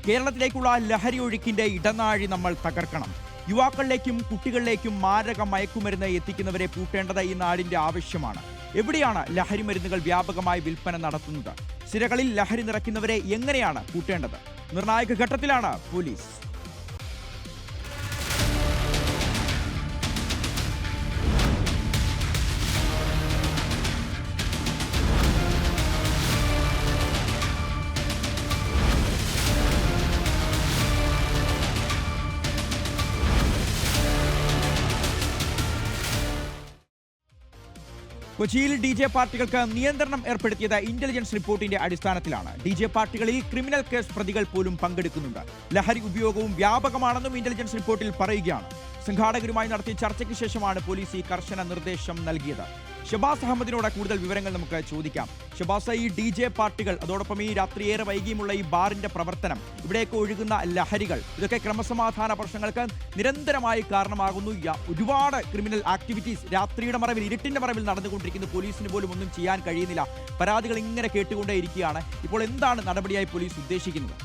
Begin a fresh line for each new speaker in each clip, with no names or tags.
കേരളത്തിലേക്കുള്ള ലഹരി ഒഴുക്കിന്റെ ഇടനാഴി നമ്മൾ തകർക്കണം. യുവാക്കളിലേക്കും കുട്ടികളിലേക്കും മാരക മയക്കുമരുന്ന് എത്തിക്കുന്നവരെ പൂട്ടേണ്ടത് ഈ നാടിന്റെ ആവശ്യമാണ്. എവിടെയാണ് ലഹരി മരുന്നുകൾ വ്യാപകമായി വിൽപ്പന നടത്തുന്നത്? സിരകളിൽ ലഹരി നിറയ്ക്കുന്നവരെ എങ്ങനെയാണ് പൂട്ടേണ്ടത്? നിർണായക ഘട്ടത്തിലാണ് പോലീസ്. കൊച്ചിയിൽ DJ പാർട്ടികൾക്ക് നിയന്ത്രണം ഏർപ്പെടുത്തിയത് ഇന്റലിജൻസ് റിപ്പോർട്ടിന്റെ അടിസ്ഥാനത്തിലാണ്. DJ പാർട്ടികളിൽ ക്രിമിനൽ കേസ് പ്രതികൾ പോലും പങ്കെടുക്കുന്നുണ്ട്. ലഹരി ഉപയോഗവും വ്യാപകമാണെന്നും ഇന്റലിജൻസ് റിപ്പോർട്ടിൽ പറയുകയാണ്. സംഘാടകരുമായി നടത്തിയ ചർച്ചയ്ക്ക് ശേഷമാണ് പോലീസ് ഈ കർശന നിർദ്ദേശം നൽകിയത്. ഷബാസ് അഹമ്മദിനോട് കൂടുതൽ വിവരങ്ങൾ നമുക്ക് ചോദിക്കാം. ഷബാസ്, ഈ DJ പാർട്ടികൾ, അതോടൊപ്പം ഈ രാത്രിയേറെ വൈകിയുമുള്ള ഈ ബാറിന്റെ പ്രവർത്തനം, ഇവിടേക്ക് ഒഴുകുന്ന ലഹരികൾ, ഇതൊക്കെ ക്രമസമാധാന പ്രശ്നങ്ങൾക്ക് നിരന്തരമായി കാരണമാകുന്നു. ഒരുപാട് ക്രിമിനൽ ആക്ടിവിറ്റീസ് രാത്രിയുടെ മറവിൽ, ഇരുട്ടിന്റെ മറവിൽ നടന്നുകൊണ്ടിരിക്കുന്നു. പോലീസിന് പോലും ഒന്നും ചെയ്യാൻ കഴിയുന്നില്ല. പരാതികൾ ഇങ്ങനെ കേട്ടുകൊണ്ടേയിരിക്കുകയാണ്. ഇപ്പോൾ എന്താണ് നടപടിയായി പോലീസ് ഉദ്ദേശിക്കുന്നത്?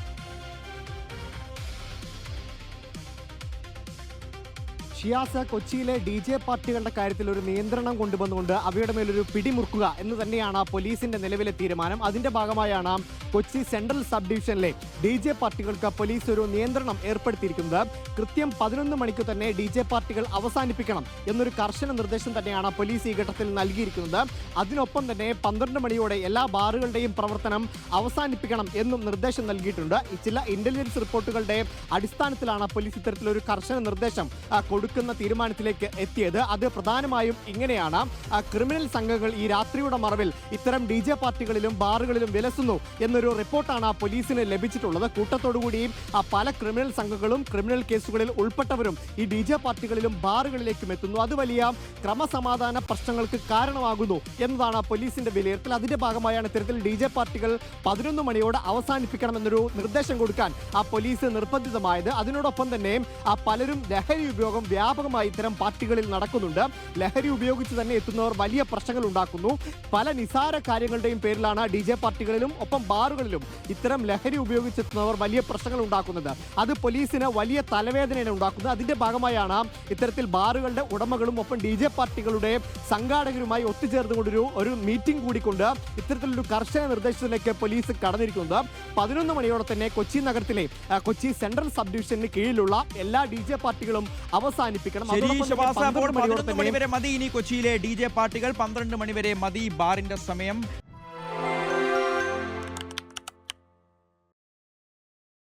ഷിയാസ്, കൊച്ചിയിലെ DJ പാർട്ടികളുടെ കാര്യത്തിൽ ഒരു നിയന്ത്രണം കൊണ്ടുവന്നുകൊണ്ട് അവയുടെ മേലൊരു പിടിമുറുക്കുക എന്ന് തന്നെയാണ് പോലീസിന്റെ നിലവിലെ തീരുമാനം. അതിന്റെ ഭാഗമായാണ് കൊച്ചി സെൻട്രൽ സബ് ഡിവിഷനിലെ DJ പാർട്ടികൾക്ക് പോലീസ് ഒരു നിയന്ത്രണം ഏർപ്പെടുത്തിയിരിക്കുന്നത്. കൃത്യം 11 മണിക്ക് തന്നെ DJ പാർട്ടികൾ അവസാനിപ്പിക്കണം എന്നൊരു കർശന നിർദ്ദേശം തന്നെയാണ് പോലീസ് ഈ ഘട്ടത്തിൽ നൽകിയിരിക്കുന്നത്. അതിനൊപ്പം തന്നെ 12 മണിയോടെ എല്ലാ ബാറുകളുടെയും പ്രവർത്തനം അവസാനിപ്പിക്കണം എന്നും നിർദ്ദേശം നൽകിയിട്ടുണ്ട്. ചില ഇന്റലിജൻസ് റിപ്പോർട്ടുകളുടെ അടിസ്ഥാനത്തിലാണ് പോലീസ് ഇത്തരത്തിലൊരു കർശന നിർദ്ദേശം കൊടുക്കുന്ന തീരുമാനത്തിലേക്ക് എത്തിയത്. അത് പ്രധാനമായും ഇങ്ങനെയാണ്: ക്രിമിനൽ സംഘങ്ങൾ ഈ രാത്രിയുടെ മറവിൽ ഇത്തരം DJ പാർട്ടികളിലും ബാറുകളിലും വിലസുന്നു എന്നൊരു റിപ്പോർട്ടാണ് പോലീസിന് ലഭിച്ചിട്ടുള്ളത്. കൂട്ടത്തോടുകൂടി പല ക്രിമിനൽ സംഘങ്ങളും ക്രിമിനൽ കേസുകളിൽ ഉൾപ്പെട്ടവരും ഈ DJ പാർട്ടികളിലും ബാറുകളിലേക്കും എത്തുന്നു. അത് വലിയ ക്രമസമാധാന പ്രശ്നങ്ങൾക്ക് കാരണമാകുന്നു എന്നതാണ് പോലീസിന്റെ വിലയിരുത്തൽ. അതിന്റെ ഭാഗമായാണ് ഇത്തരത്തിൽ DJ പാർട്ടികൾ 11 മണിയോടെ അവസാനിപ്പിക്കണം എന്നൊരു നിർദ്ദേശം കൊടുക്കാൻ പോലീസ് നിർബന്ധിതമായത്. അതിനോടൊപ്പം തന്നെ പലരും ലഹരി ഉപയോഗം വ്യാപകമായി ഇത്തരം പാർട്ടികളിൽ നടക്കുന്നുണ്ട്. ലഹരി ഉപയോഗിച്ച് തന്നെ എത്തുന്നവർ വലിയ പ്രശ്നങ്ങൾ ഉണ്ടാക്കുന്നു. പല നിസാര കാര്യങ്ങളുടെയും പേരിലാണ് DJ പാർട്ടികളിലും ഒപ്പം ബാറുകളിലും ഇത്തരം ലഹരി ഉപയോഗിച്ചെത്തുന്നവർ വലിയ പ്രശ്നങ്ങൾ ഉണ്ടാക്കുന്നത്. അത് പോലീസിന് വലിയ തലവേദനയാണ് ഉണ്ടാക്കുന്നത്. അതിന്റെ ഭാഗമായാണ് ഇത്തരത്തിൽ ബാറുകളുടെ ഉടമകളും ഒപ്പം DJ പാർട്ടികളുടെ സംഘാടകരുമായി ഒത്തുചേർന്നുകൊണ്ടൊരു മീറ്റിംഗ് കൂടിക്കൊണ്ട് ഇത്തരത്തിലൊരു കർശന നിർദ്ദേശത്തിലേക്ക് പോലീസ് കടന്നിരിക്കുന്നത്. 11 മണിയോടെ തന്നെ കൊച്ചി നഗരത്തിലെ കൊച്ചി സെൻട്രൽ സബ് ഡിവിഷന് കീഴിലുള്ള എല്ലാ DJ പാർട്ടികളും അവസാനിപ്പിക്കണം.
മണിവരെ മതി ഇനി കൊച്ചിയിലെ DJ പാർട്ടികൾ. 12 മണിവരെ മതി ബാറിന്റെ സമയം.